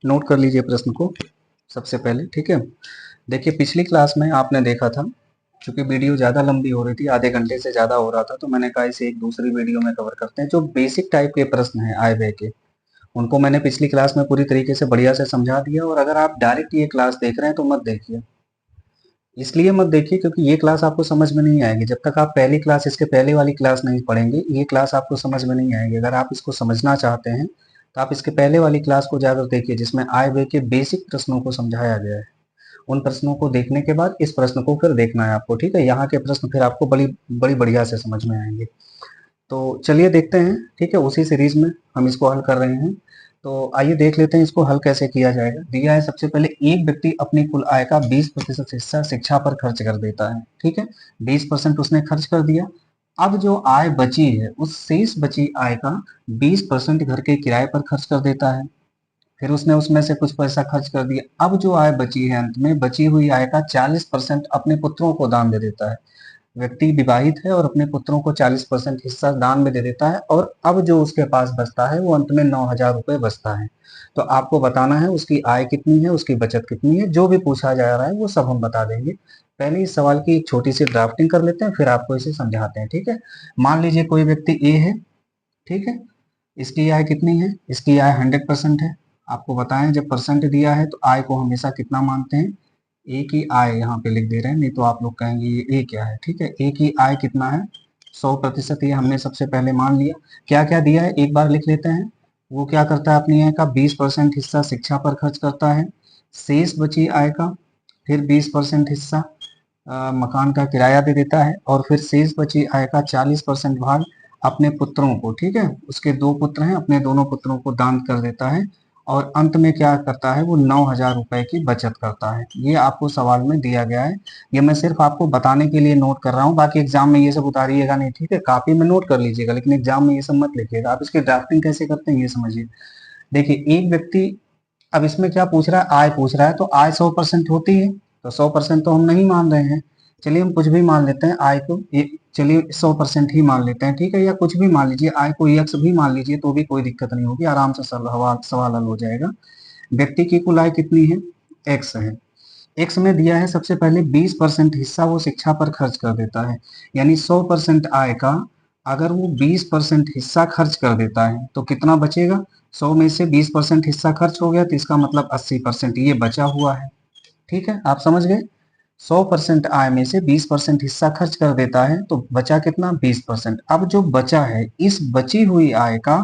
Note कर लीजिए प्रश्न को सबसे पहले, ठीक है। देखिए पिछली क्लास में आपने देखा था, चूंकि वीडियो ज़्यादा लंबी हो रही थी, आधे घंटे से ज़्यादा हो रहा था, तो मैंने कहा इसे एक दूसरी वीडियो में कवर करते हैं। जो बेसिक टाइप के प्रश्न हैं आय व्यय के, उनको मैंने पिछली क्लास में पूरी तरीके से बढ़िया से समझा दिया। और अगर आप डायरेक्ट ये क्लास देख रहे हैं तो मत देखिए, इसलिए मत देखिए क्योंकि ये क्लास आपको समझ में नहीं आएगी जब तक आप पहली क्लास, इसके पहले वाली क्लास नहीं पढ़ेंगे। ये क्लास आपको समझ में नहीं आएगी। अगर आप इसको समझना चाहते हैं तो आप इसके पहले वाली क्लास को जाकर देखिए, जिसमें आय व्यय के बेसिक प्रश्नों को समझाया गया है। उन प्रश्नों को देखने के बाद इस प्रश्न को फिर देखना है आपको, ठीक है। यहाँ के प्रश्न फिर आपको बड़ी बड़ी बढ़िया से समझ में आएंगे। तो चलिए देखते हैं, ठीक है। उसी सीरीज में हम इसको हल कर रहे हैं, तो आइए देख लेते हैं इसको हल कैसे किया जाएगा। दिया है सबसे पहले, एक व्यक्ति अपनी कुल आय का 20% हिस्सा शिक्षा पर खर्च कर देता है, ठीक है। 20% उसने खर्च कर दिया। अब जो आय बची है, उस शेष बची आय का 20% घर के किराए पर खर्च कर देता है। फिर उसने उसमें से कुछ पैसा खर्च कर दिया। अब जो आय बची है, अंत में बची हुई आय का 40% अपने पुत्रों को दान दे देता है। व्यक्ति विवाहित है और अपने पुत्रों को 40% हिस्सा दान में दे देता है। और अब जो उसके पास बचता है वो अंत में 9,000 रुपए बचता है। तो आपको बताना है उसकी आय कितनी है, उसकी बचत कितनी है। जो भी पूछा जा रहा है वो सब हम बता देंगे। पहले इस सवाल की एक छोटी सी ड्राफ्टिंग कर लेते हैं, फिर आपको इसे समझाते हैं, ठीक है। मान लीजिए कोई व्यक्ति ए है, ठीक है। इसकी आय कितनी है? इसकी आय 100% है। आपको बताएं, जब परसेंट दिया है तो आय को हमेशा कितना मानते हैं? ए की आय यहाँ पे लिख दे रहे हैं, नहीं तो आप लोग कहेंगे ये ए क्या है, ठीक है। ए की आय कितना है? 100%। ये हमने सबसे पहले मान लिया। क्या क्या दिया है एक बार लिख लेते हैं। वो क्या करता है? अपनी आय का 20% हिस्सा शिक्षा पर खर्च करता है। शेष बची आय का फिर 20% हिस्सा मकान का किराया दे देता है। और फिर शेष बची आय का 40% भाग अपने पुत्रों को, ठीक है, उसके 2 पुत्र हैं, अपने दोनों पुत्रों को दान कर देता है। और अंत में क्या करता है? वो 9,000 रुपए की बचत करता है। ये आपको सवाल में दिया गया है। ये मैं सिर्फ आपको बताने के लिए नोट कर रहा हूँ, बाकी एग्जाम में ये सब उतारिएगा नहीं, ठीक है। कॉपी में नोट कर लीजिएगा, लेकिन एग्जाम में ये सब मत लिखिएगा। आप इसकी ड्राफ्टिंग कैसे करते हैं ये समझिए। देखिए एक व्यक्ति, अब इसमें क्या पूछ रहा है? आय पूछ रहा है, तो आय 100% होती है, तो 100% तो हम नहीं मान रहे हैं। चलिए हम कुछ भी मान लेते हैं आय को, ये चलिए 100% ही मान लेते हैं, ठीक है। या कुछ भी मान लीजिए, आय को एक्स भी मान लीजिए, तो भी कोई दिक्कत नहीं होगी, आराम से सवाल हल हो जाएगा। व्यक्ति की कुल आय कितनी है? एक्स है। एक्स में दिया है सबसे पहले 20% हिस्सा वो शिक्षा पर खर्च कर देता है। यानी 100% आय का अगर वो 20% हिस्सा खर्च कर देता है तो कितना बचेगा? 100 में से 20% हिस्सा खर्च हो गया, तो इसका मतलब 80% ये बचा हुआ है, ठीक है। आप समझ गए? 100% आय में से 20% हिस्सा खर्च कर देता है तो बचा कितना? 20%। अब जो बचा है, इस बची हुई आय का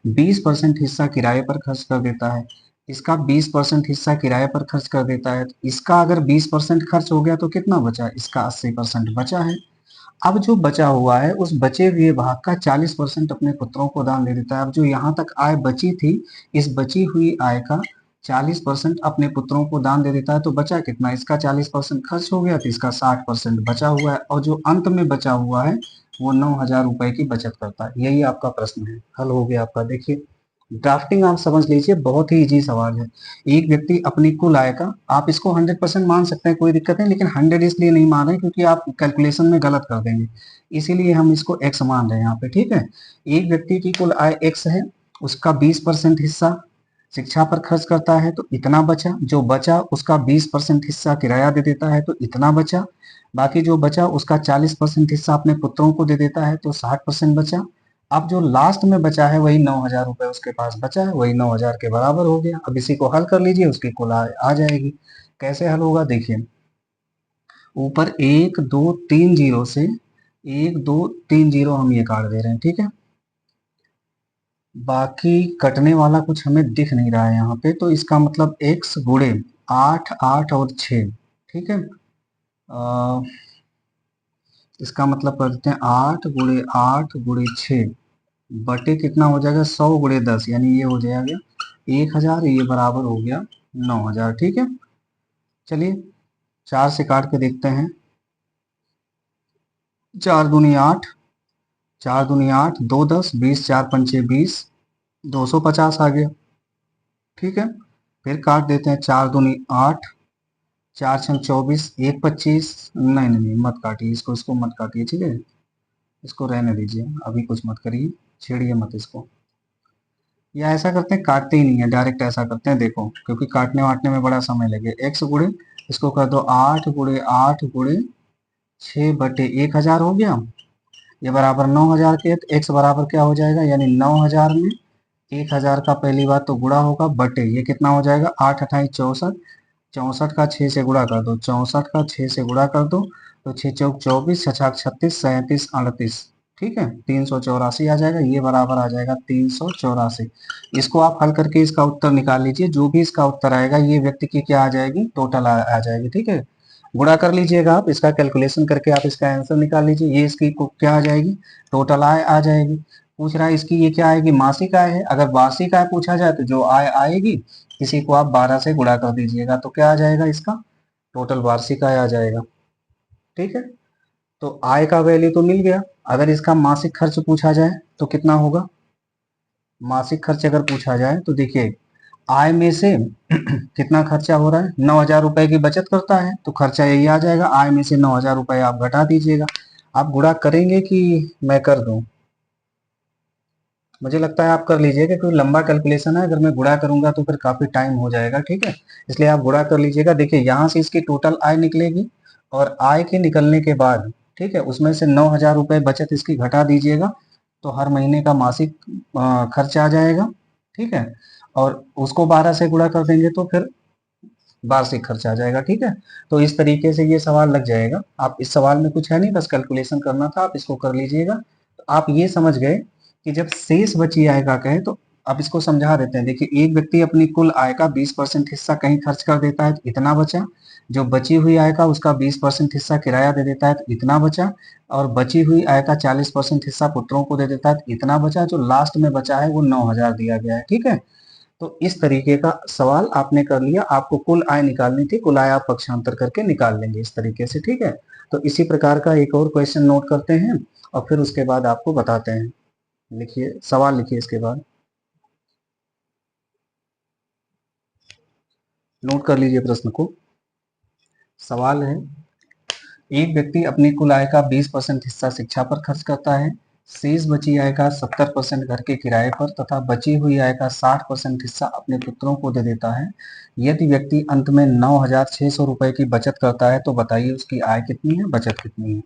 20% हिस्सा किराए पर खर्च कर देता है। इसका 20% हिस्सा किराए पर खर्च कर देता है, तो इसका अगर 20% खर्च हो गया तो कितना बचा? इसका 80% बचा है। अब जो बचा हुआ है, उस बचे हुए भाग का 40% अपने पुत्रों को दान दे देता है। अब जो यहाँ तक आय बची थी, इस बची हुई आय का 40% अपने पुत्रों को दान दे देता है, तो बचा कितना? इसका 40% खर्च हो गया, तो इसका 60% बचा हुआ है। और जो अंत में बचा हुआ है वो 9,000 रुपए की बचत करता है। यही आपका प्रश्न है, हल हो गया आपका। देखिए ड्राफ्टिंग आप समझ लीजिए, बहुत ही इजी सवाल है। एक व्यक्ति अपनी कुल आय का, आप इसको 100% मान सकते हैं, कोई दिक्कत नहीं, लेकिन 100 इसलिए नहीं मान रहे क्योंकि आप कैलकुलेशन में गलत कर देंगे, इसीलिए हम इसको एक्स मान रहे हैं यहाँ पे, ठीक है। एक व्यक्ति की कुल आय एक्स है, उसका 20% हिस्सा शिक्षा पर खर्च करता है, तो इतना बचा। जो बचा उसका 20% हिस्सा किराया दे देता है, तो इतना बचा। बाकी जो बचा उसका 40% हिस्सा अपने पुत्रों को दे देता है, तो 60% बचा। अब जो लास्ट में बचा है वही 9,000 रुपए उसके पास बचा है, वही 9,000 के बराबर हो गया। अब इसी को हल कर लीजिए, उसकी कुल आय आ जाएगी। कैसे हल होगा? देखिए ऊपर 1 2 3 0 से 1 2 3 0 हम ये काट दे रहे हैं, ठीक है। बाकी कटने वाला कुछ हमें दिख नहीं रहा है यहाँ पे, तो इसका मतलब x गुणे 8 8 और 6, ठीक है। इसका मतलब कर देते हैं 8 गुणे 8 गुणे 6 बटे कितना हो जाएगा? 100 गुणे 10, यानी ये हो जाएगा 1,000, ये बराबर हो गया 9,000, ठीक है। चलिए 4 से काट के देखते हैं। 4 दूनी 8, 4 दूनी 8, 2 10, 20 4 पंचे 20, 250 आ गया, ठीक है। फिर काट देते हैं। 4 दूनी 8, 4 6 24, 1 25, नहीं नहीं नहीं मत काटिए इसको, इसको मत काटिए, ठीक है। इसको रहने दीजिए, अभी कुछ मत करिए, छेड़िए मत इसको। या ऐसा करते हैं, काटते ही नहीं है, डायरेक्ट ऐसा करते हैं, देखो क्योंकि काटने वाटने में बड़ा समय लगे। एक्स गुड़े इसको कर दो 8 × 8 × 6 बटे 1000 हो गया। ये बराबर 9000 के, तो एक्स बराबर क्या हो जाएगा, यानी 9000 में 1000 का पहली बात तो गुणा होगा, बटे ये कितना हो जाएगा, 8 × 8 = 64। 64 का 6 से गुणा कर दो, 64 का 6 से गुणा कर दो, तो 6 चौक 24, 6 छक 36, 37 38, ठीक है, 384 आ जाएगा। ये बराबर आ जाएगा 384। इसको आप हल करके इसका उत्तर निकाल लीजिए। जो भी इसका उत्तर आएगा ये व्यक्ति की क्या आ जाएगी, टोटल आ जाएगी, ठीक है। गुणा कर लीजिएगा आप, इसका कैलकुलेशन करके आप इसका आंसर निकाल लीजिए। ये इसकी क्या आ जाएगी, टोटल आय आ जाएगी। पूछ रहा है इसकी ये क्या आएगी, मासिक आय है। अगर वार्षिक आय पूछा जाए तो जो आय आएगी इसी को आप 12 से गुणा कर दीजिएगा, तो क्या आ जाएगा, इसका टोटल वार्षिक आय आ जाएगा, ठीक है। तो आय का वैल्यू तो मिल गया। अगर इसका मासिक खर्च पूछा जाए तो कितना होगा, मासिक खर्च अगर पूछा जाए तो देखिए, आय में से कितना खर्चा हो रहा है, 9000 रुपए की बचत करता है, तो खर्चा यही आ जाएगा। आय में से 9000 रुपए आप घटा दीजिएगा। आप गुणा करेंगे कि मैं कर दूं, मुझे लगता है आप कर लीजिएगा क्योंकि लंबा कैलकुलेशन है। अगर मैं गुणा करूंगा तो फिर काफी टाइम हो जाएगा, ठीक है, इसलिए आप गुणा कर लीजिएगा। देखिए यहाँ से इसकी टोटल आय निकलेगी, और आय के निकलने के बाद, ठीक है, उसमें से 9000 रुपए बचत इसकी घटा दीजिएगा, तो हर महीने का मासिक खर्च आ जाएगा, ठीक है। और उसको 12 से गुणा कर देंगे तो फिर वार्षिक खर्च आ जाएगा, ठीक है। तो इस तरीके से ये सवाल लग जाएगा। आप इस सवाल में कुछ है नहीं, बस कैलकुलेशन करना था, आप इसको कर लीजिएगा। तो आप ये समझ गए कि जब शेष बची आय का कहे तो अब इसको समझा देते हैं। देखिए, एक व्यक्ति अपनी कुल आय का 20% हिस्सा कहीं खर्च कर देता है तो इतना बचा, जो बची हुई आय का उसका 20% हिस्सा किराया दे देता है तो इतना बचा, और बची हुई आय का 40% हिस्सा पुत्रों को दे देता है तो इतना बचा, जो लास्ट में बचा है वो 9000 दिया गया है, ठीक है। तो इस तरीके का सवाल आपने कर लिया। आपको कुल आय निकालनी थी, कुल आय आप पक्षांतर करके निकाल लेंगे इस तरीके से, ठीक है। तो इसी प्रकार का एक और क्वेश्चन नोट करते हैं और फिर उसके बाद आपको बताते हैं। लिखिए सवाल, लिखिए इसके बाद, नोट कर लीजिए प्रश्न को। सवाल है, एक व्यक्ति अपनी कुल आय का 20% हिस्सा शिक्षा पर खर्च करता है, शेष बची आय का 70% घर के किराए पर तथा बची हुई आय का 60% हिस्सा अपने पुत्रों को दे देता है। यदि व्यक्ति अंत में 9600 रुपए की बचत करता है तो बताइए उसकी आय कितनी है, बचत कितनी है।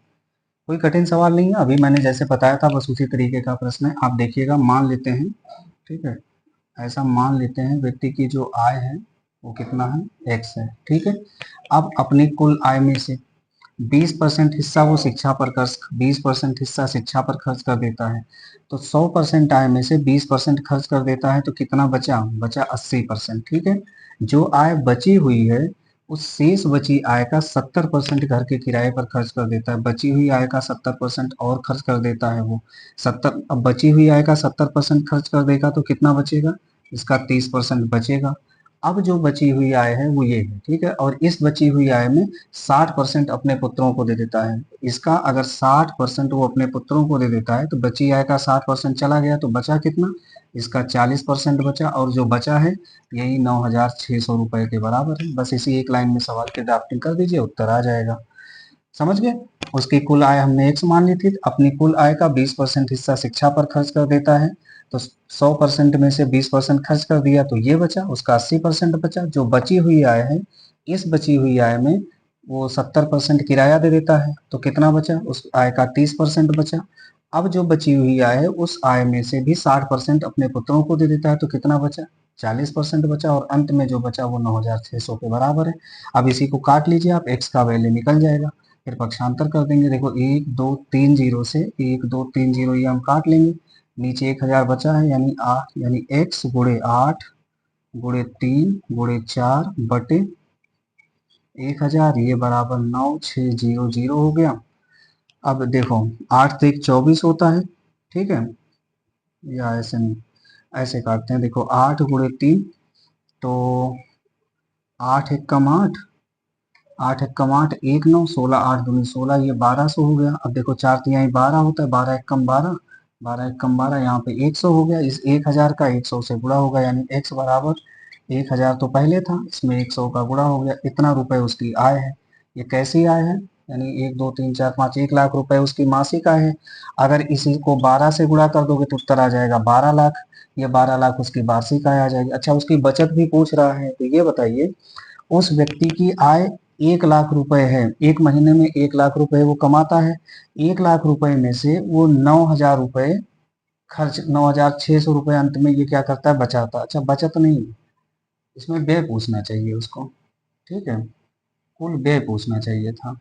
कोई कठिन सवाल नहीं है, अभी मैंने जैसे बताया था बस उसी तरीके का प्रश्न है। आप देखिएगा, मान लेते हैं, ठीक है, ऐसा मान लेते हैं व्यक्ति की जो आय है वो कितना है, एक्स है, ठीक है। अब अपनी कुल आय में से 20% हिस्सा वो शिक्षा पर खर्च 20% हिस्सा शिक्षा पर खर्च कर देता है, तो 100% आय में से 20% खर्च कर देता है तो कितना बचा, बचा 80%, ठीक है। जो आय बची हुई है उस शेष बची आय का 70% घर के किराए पर खर्च कर देता है। बची हुई आय का 70% और खर्च कर देता है वो 70। अब बची हुई आय का 70% खर्च कर देगा तो कितना बचेगा, इसका 30% बचेगा। अब जो बची हुई आय है वो ये है, ठीक है, और इस बची हुई आय में 60% अपने पुत्रों को दे देता है। इसका अगर 60% वो अपने पुत्रों को दे देता है तो बची आय का 60% चला गया, तो बचा कितना, इसका 40% बचा, और जो बचा है यही 9600 रुपए के बराबर है। बस इसी एक लाइन में सवाल की ड्राफ्टिंग कर दीजिए, उत्तर आ जाएगा। समझ गए। उसकी कुल आय हमने एक्स मान ली थी, अपनी कुल आय का 20% हिस्सा शिक्षा पर खर्च कर देता है, तो 100% में से 20% खर्च कर दिया तो ये बचा, उसका 80% बचा। जो बची हुई आय है, इस बची हुई आय में वो 70% किराया दे देता है, तो कितना बचा, उस आय का 30% बचा। अब जो बची हुई आय है उस आय में से भी 60% अपने पुत्रों को दे देता है, तो कितना बचा, 40% बचा, और अंत में जो बचा वो 9600 के बराबर है। अब इसी को काट लीजिए आप, एक्स का वैल्यू निकल जाएगा, फिर पक्षांतर कर देंगे। देखो 1 2 3 जीरो से 1 2 3 जीरो ये हम काट लेंगे, नीचे 1000 बचा है, यानी 8, यानी x गुणे 8 गुणे 3 गुणे 4 बटे 1000, ये बराबर 9600 हो गया। अब देखो 8 से 1 24 होता है, ठीक है, या ऐसे नहीं, ऐसे काटते हैं। देखो 8 गुणे 3, तो 8 एक कम 8, 8 एक कम 8 1 9, 16 8 दूनी 16, ये 1200 हो गया। अब देखो 4 तिहाई 12 होता है, 12 एक कम 12, 12 एक कम 12, यहाँ पे 100 हो गया। इस 1000 का 100 से गुणा होगा, यानी x बराबर 1000 तो पहले था, इसमें 100 का गुणा हो गया। इतना रुपए उसकी आय है। ये कैसी आय है, यानी 1 2 3 4 5 1 लाख रुपए उसकी मासिक आय है। अगर इसी को 12 से गुणा कर दोगे तो उत्तर आ जाएगा 12 लाख। ये 12 लाख उसकी वार्षिक आय आ जाएगी। अच्छा, उसकी बचत भी पूछ रहा है, तो ये बताइए उस व्यक्ति की आय 1 लाख रुपए है, एक महीने में 1 लाख रुपए वो कमाता है। 1 लाख रुपए में से वो 9,000 रुपए खर्च, 9,600 रुपए अंत में ये क्या करता है, बचाता है। अच्छा, बचत नहीं, इसमें व्यय पूछना चाहिए उसको, ठीक है, कुल व्यय पूछना चाहिए था,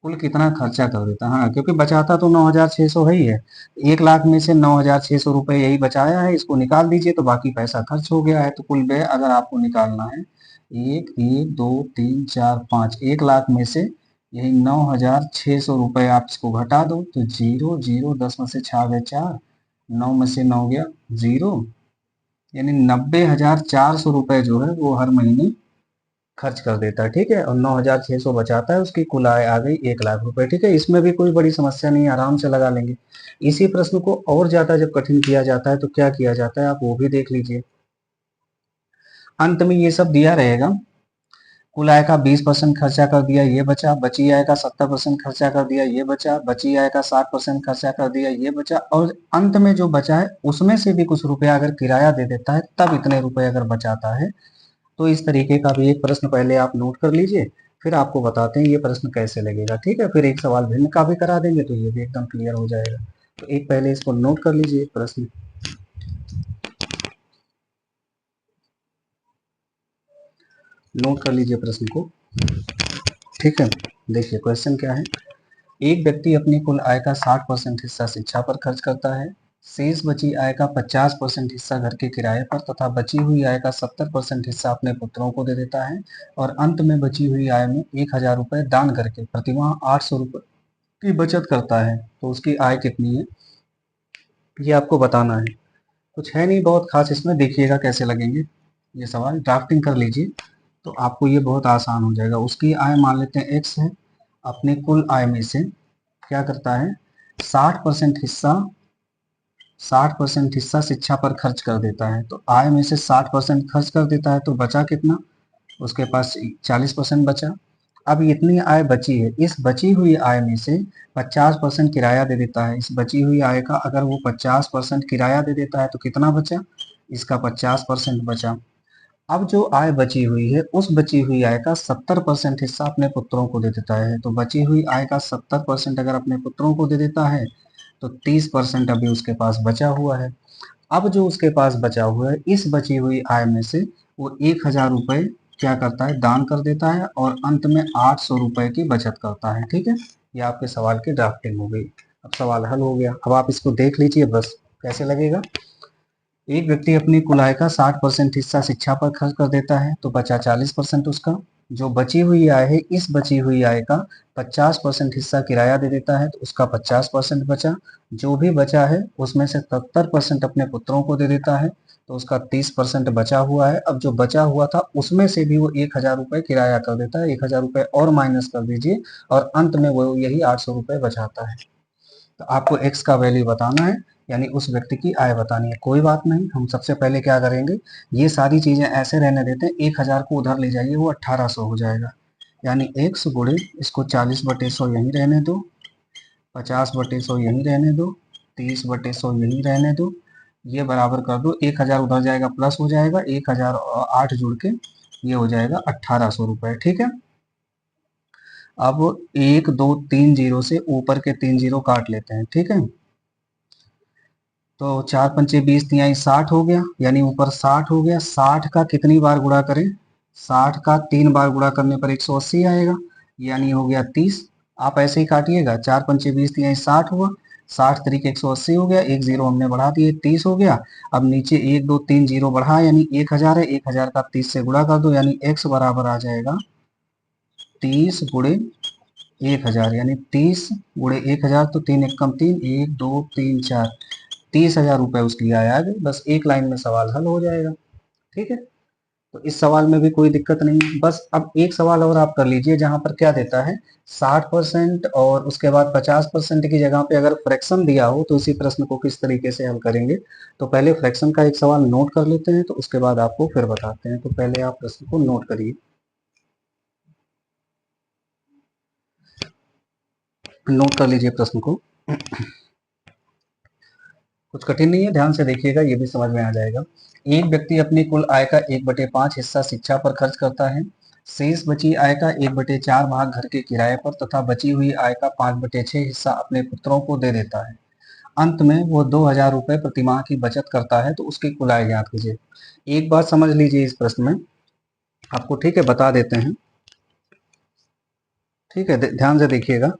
कुल कितना खर्चा कर देता। हाँ, क्योंकि बचाता तो 9,600 है ही है। 1 लाख में से 9,600 रुपए यही बचाया है, इसको निकाल दीजिए तो बाकी पैसा खर्च हो गया है। तो कुल व्यय अगर आपको निकालना है, एक एक दो तीन चार पाँच, 1 लाख में से यही 9,600 रुपए आप इसको घटा दो तो जीरो जीरो, 10 में से 6 गए 4, 9 में से 9 गया जीरो, यानी 90,400 रुपए जो है वो हर महीने खर्च कर देता है, ठीक है। और 9,600 बचाता है, उसकी कुल आय आ गई 1 लाख रुपए, ठीक है। इसमें भी कोई बड़ी समस्या नहीं है, आराम से लगा लेंगे। इसी प्रश्न को और ज्यादा जब कठिन किया जाता है तो क्या किया जाता है, आप वो भी देख लीजिए। अंत में ये सब दिया रहेगा, कुल आय का 20% खर्चा कर दिया ये बचा, बची आय का 70% खर्चा कर दिया ये बचा, बची आय का 60% खर्चा कर दिया ये बचा, और अंत में जो बचा है उसमें से भी कुछ रुपया अगर किराया दे देता है तब इतने रुपए अगर बचाता है। तो इस तरीके का भी एक प्रश्न पहले आप नोट कर लीजिए, फिर आपको बताते हैं ये प्रश्न कैसे लगेगा, ठीक है। फिर एक सवाल भिन्न का भी करा देंगे तो ये भी एकदम क्लियर हो जाएगा। तो एक पहले इसको नोट कर लीजिए प्रश्न, नोट कर लीजिए प्रश्न को, ठीक है। देखिए क्वेश्चन क्या है। एक व्यक्ति अपनी कुल आय का 60% हिस्सा शिक्षा पर खर्च करता है, शेष बची आय का 50% हिस्सा घर के किराए पर तथा बची हुई आय का 70% हिस्सा अपने पुत्रों को दे देता है, और अंत में बची हुई आय में 1,000 रुपए दान करके प्रतिमाह 800 रुपए की बचत करता है। तो उसकी आय कितनी है ये आपको बताना है। कुछ है नहीं बहुत खास इसमें, देखिएगा कैसे लगेंगे ये सवाल, ड्राफ्टिंग कर लीजिए तो आपको ये बहुत आसान हो जाएगा। उसकी आय मान लेते हैं एक्स है, अपने कुल आय में से क्या करता है, 60% हिस्सा 60% हिस्सा शिक्षा पर खर्च कर देता है। तो आय में से 60% खर्च कर देता है तो बचा कितना, उसके पास 40% बचा। अब इतनी आय बची है, इस बची हुई आय में से 50% किराया दे देता है। इस बची हुई आय का अगर वो 50% किराया दे देता है तो कितना बचा, इसका 50% बचा। अब जो आय बची हुई है उस बची हुई आय का 70% हिस्सा अपने पुत्रों को दे देता है। तो बची हुई आय का 70% अगर अपने पुत्रों को दे देता है तो 30% अभी उसके पास बचा हुआ है। अब जो उसके पास बचा हुआ है इस बची हुई आय में से वो 1,000 रुपए क्या करता है, दान कर देता है, और अंत में 800 रुपए की बचत करता है, ठीक है। ये आपके सवाल की ड्राफ्टिंग हो गई। अब सवाल हल हो गया, अब आप इसको देख लीजिए बस कैसे लगेगा। एक व्यक्ति अपनी कुल आय का 60% हिस्सा शिक्षा पर खर्च कर देता है तो बचा 40% उसका। जो बची हुई आय है इस बची हुई आय का 50% हिस्सा किराया दे देता है तो उसका 50% बचा। जो भी बचा है उसमें से 70% अपने पुत्रों को दे देता है तो उसका 30% बचा हुआ है। अब जो बचा हुआ था उसमें से भी वो 1,000 रुपए किराया कर देता है, 1,000 रुपए और माइनस कर दीजिए, और अंत में वो यही 800 रुपए बचाता है। तो आपको एक्स का वैल्यू बताना है, यानी उस व्यक्ति की आय बतानी है। कोई बात नहीं, हम सबसे पहले क्या करेंगे, ये सारी चीजें ऐसे रहने देते हैं, 1,000 को उधर ले जाइए वो 1800 हो जाएगा, यानी एक्स गुणे इसको 40/100 यहीं रहने दो, 50/100 यहीं रहने दो, 30/100 यहीं रहने दो, ये बराबर कर दो, 1,000 उधर जाएगा प्लस हो जाएगा, 1,000 और 8 जुड़ के ये हो जाएगा 1800 रुपए, ठीक है। अब 1 2 3 जीरो से ऊपर के 3 जीरो काट लेते हैं, ठीक है। तो 4 पंचे 20, तिहाई 60 हो गया, यानी ऊपर 60 हो गया। 60 का कितनी बार गुणा करें, 60 का 3 बार गुणा करने पर 180 आएगा, यानी हो गया 30। आप ऐसे ही काटिएगा, 4 पंचे 20, तिहाई 60 हुआ, 60 तरीके 180 हो गया, एक जीरो हमने बढ़ा दिए 30 हो गया। अब नीचे 1 2 3 जीरो बढ़ा यानी 1,000 है, 1,000 का 30 से गुणा कर दो यानी x बराबर आ जाएगा 30 गुणे 1,000, यानी 30 गुणे 1,000, तो 3 एक कम 3, 1 2 3 4, 30,000 रुपए उसकी आय आ गई। बस एक लाइन में सवाल हल हो जाएगा, ठीक है। तो इस सवाल में भी कोई दिक्कत नहीं है। बस अब एक सवाल और आप कर लीजिए जहां पर क्या देता है 60% और उसके बाद 50% की जगह पे अगर फ्रैक्शन दिया हो तो इसी प्रश्न को किस तरीके से हल करेंगे। तो पहले फ्रैक्शन का एक सवाल नोट कर लेते हैं, तो उसके बाद आपको फिर बताते हैं। तो पहले आप प्रश्न को नोट करिए। नोट कर लीजिए प्रश्न को, कुछ कठिन नहीं है, ध्यान से देखिएगा, ये भी समझ में आ जाएगा। एक व्यक्ति अपनी कुल आय का 1/5 हिस्सा शिक्षा पर खर्च करता है, शेष बची आय का 1/4 भाग घर के किराए पर तथा बची हुई आय का 5/6 हिस्सा अपने पुत्रों को दे देता है। अंत में वो 2,000 रुपए प्रतिमाह की बचत करता है, तो उसकी कुल आय ज्ञात कीजिए। एक बात समझ लीजिए इस प्रश्न में आपको, ठीक है, बता देते हैं, ठीक है, ध्यान से देखिएगा।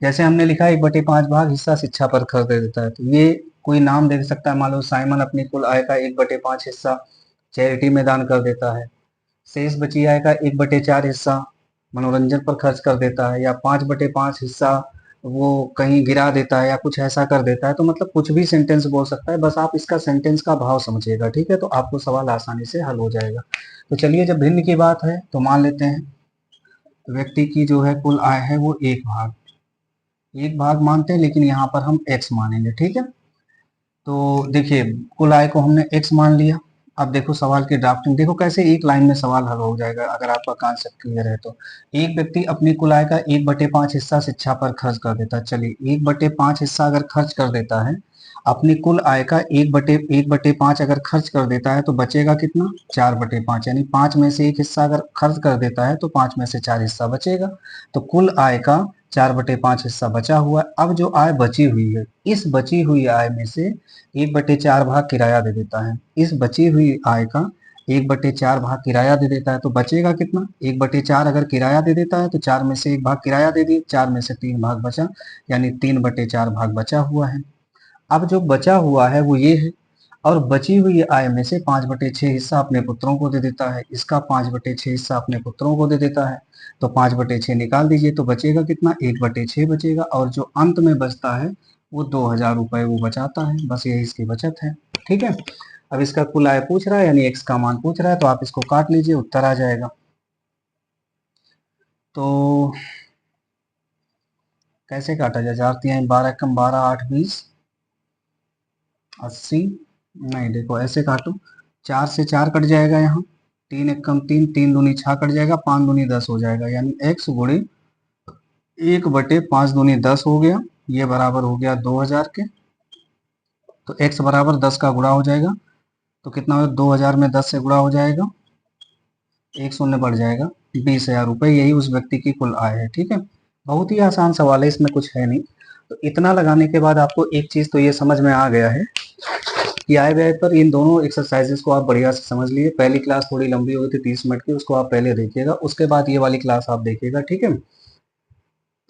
जैसे हमने लिखा 1/5 भाग हिस्सा शिक्षा पर खर्च दे देता है, तो ये कोई नाम दे सकता है, मान लो साइमन अपनी कुल आय का 1/5 हिस्सा चैरिटी में दान कर देता है, शेष बची आय का 1/4 हिस्सा मनोरंजन पर खर्च कर देता है, या 5/5 हिस्सा वो कहीं गिरा देता है, या कुछ ऐसा कर देता है। तो मतलब कुछ भी सेंटेंस बोल सकता है, बस आप इसका सेंटेंस का भाव समझिएगा, ठीक है, तो आपको सवाल आसानी से हल हो जाएगा। तो चलिए, जब भिन्न की बात है तो मान लेते हैं व्यक्ति की जो है कुल आय है वो एक भाग मानते हैं, लेकिन यहाँ पर हम x मानेंगे, ठीक है। तो देखिए, कुल आय को हमने x मान लिया। अब देखो सवाल की ड्राफ्टिंग, देखो कैसे एक लाइन में सवाल हल हो जाएगा अगर आपका कॉन्सेप्ट क्लियर है तो। एक व्यक्ति अपनी कुल आय का 1/5 हिस्सा शिक्षा पर खर्च कर देता है। चलिए, 1/5 हिस्सा अगर खर्च कर देता है, अपनी कुल आय का 1/5 अगर खर्च कर देता है तो बचेगा कितना, 4/5, यानी 5 में से एक हिस्सा अगर खर्च कर देता है तो 5 में से 4 हिस्सा बचेगा। तो कुल आय का 4/5 हिस्सा बचा हुआ है। अब जो आय बची हुई है, इस बची हुई आय में से 1/4 भाग किराया दे देता है। इस बची हुई आय का 1/4 भाग किराया दे देता है, तो बचेगा कितना, 1/4 अगर किराया दे देता है तो 4 में से 1 भाग किराया दे दिए, 4 में से 3 भाग बचा, यानी 3/4 भाग बचा हुआ है। अब जो बचा हुआ है वो ये है, और बची हुई आय में से 5/6 हिस्सा अपने पुत्रों को दे देता है, इसका 5/6 हिस्सा अपने पुत्रों को दे देता है। तो 5/6 निकाल दीजिए, तो बचेगा कितना, 1/6 बचेगा, और जो अंत में बचता है वो 2,000 रुपए वो बचाता है। बस यही इसकी बचत है, ठीक है। अब इसका कुल आय पूछ रहा है, यानी x का मान पूछ रहा है, तो आप इसको काट लीजिए, उत्तर आ जाएगा। तो कैसे काटा जाए, 4 तिहाई 12 कम 12 8 20 80, नहीं देखो ऐसे काटो, 4 से 4 कट जाएगा, यहाँ 3 एक कम 3, 3 दूनी 6 कट जाएगा, 5 दूनी 10 हो जाएगा, यानी x गुणे 1/5 दूनी 10 हो गया, ये बराबर हो गया 2,000 के। तो x बराबर 10 का गुणा हो जाएगा, तो कितना हो, 2,000 में 10 से गुणा हो जाएगा, एक शून्य बढ़ जाएगा, 20,000 रुपए, यही उस व्यक्ति की कुल आय है, ठीक है। बहुत ही आसान सवाल है, इसमें कुछ है नहीं। तो इतना लगाने के बाद आपको एक चीज तो ये समझ में आ गया है कि आय व्यय पर इन दोनों एक्सरसाइजेस को आप बढ़िया से समझ लिए। पहली क्लास थोड़ी लंबी हो गई थी 30 मिनट की, उसको आप पहले देखिएगा, उसके बाद ये वाली क्लास आप देखिएगा, ठीक है।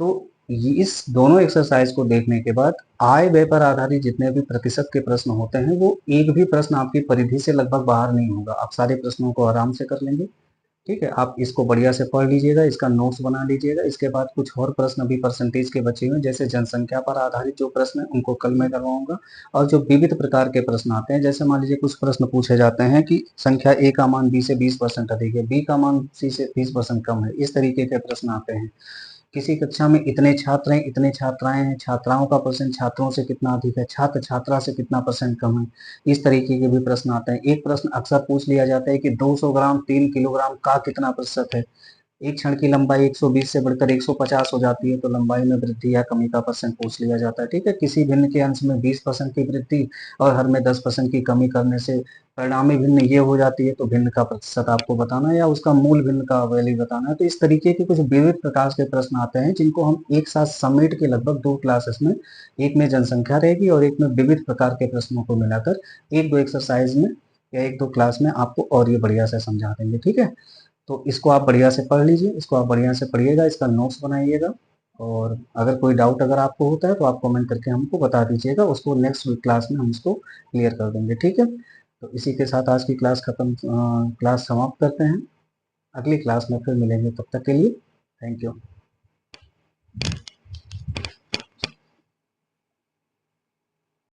तो इस दोनों एक्सरसाइज को देखने के बाद आय व्यय पर आधारित जितने भी प्रतिशत के प्रश्न होते हैं, वो एक भी प्रश्न आपकी परिधि से लगभग बाहर नहीं होगा, आप सारे प्रश्नों को आराम से कर लेंगे, ठीक है। आप इसको बढ़िया से पढ़ लीजिएगा, इसका नोट्स बना लीजिएगा। इसके बाद कुछ और प्रश्न अभी परसेंटेज के बचे हुए, जैसे जनसंख्या पर आधारित जो प्रश्न है उनको कल मैं करवाऊंगा। और जो विविध प्रकार के प्रश्न आते हैं, जैसे मान लीजिए कुछ प्रश्न पूछे जाते हैं कि संख्या ए का मान बी से 20% अधिक है, बी का मान सी से 30% कम है, इस तरीके के प्रश्न आते हैं। किसी कक्षा में इतने छात्र हैं, इतने छात्राएं हैं, छात्राओं का परसेंट छात्रों से कितना अधिक है, छात्र छात्रा से कितना परसेंट कम है, इस तरीके के भी प्रश्न आते हैं। एक प्रश्न अक्सर पूछ लिया जाता है कि 200 ग्राम 3 किलोग्राम का कितना प्रतिशत है। एक क्षण की लंबाई 120 से बढ़कर 150 हो जाती है, तो लंबाई में वृद्धि या कमी का परसेंट पूछ लिया जाता है, ठीक है। किसी भिन्न के अंश में 20% की वृद्धि और हर में 10% की कमी करने से परिणामी भिन्न ये हो जाती है, तो भिन्न का प्रतिशत आपको बताना है, या उसका मूल भिन्न का वैल्यू बताना है। तो इस तरीके के कुछ विविध प्रकार के प्रश्न आते हैं, जिनको हम एक साथ समेट के लगभग 2 क्लासेस में, एक में जनसंख्या रहेगी और एक में विविध प्रकार के प्रश्नों को मिलाकर एक दो एक्सरसाइज में या एक दो क्लास में आपको और ये बढ़िया से समझा देंगे, ठीक है। तो इसको आप बढ़िया से पढ़ लीजिए, इसको आप बढ़िया से पढ़िएगा, इसका नोट्स बनाइएगा, और अगर कोई डाउट अगर आपको होता है तो आप कमेंट करके हमको बता दीजिएगा, उसको नेक्स्ट क्लास में हम इसको क्लियर कर देंगे, ठीक है। तो इसी के साथ आज की क्लास खत्म, क्लास समाप्त करते हैं। अगली क्लास में फिर मिलेंगे, तब तक के लिए थैंक यू।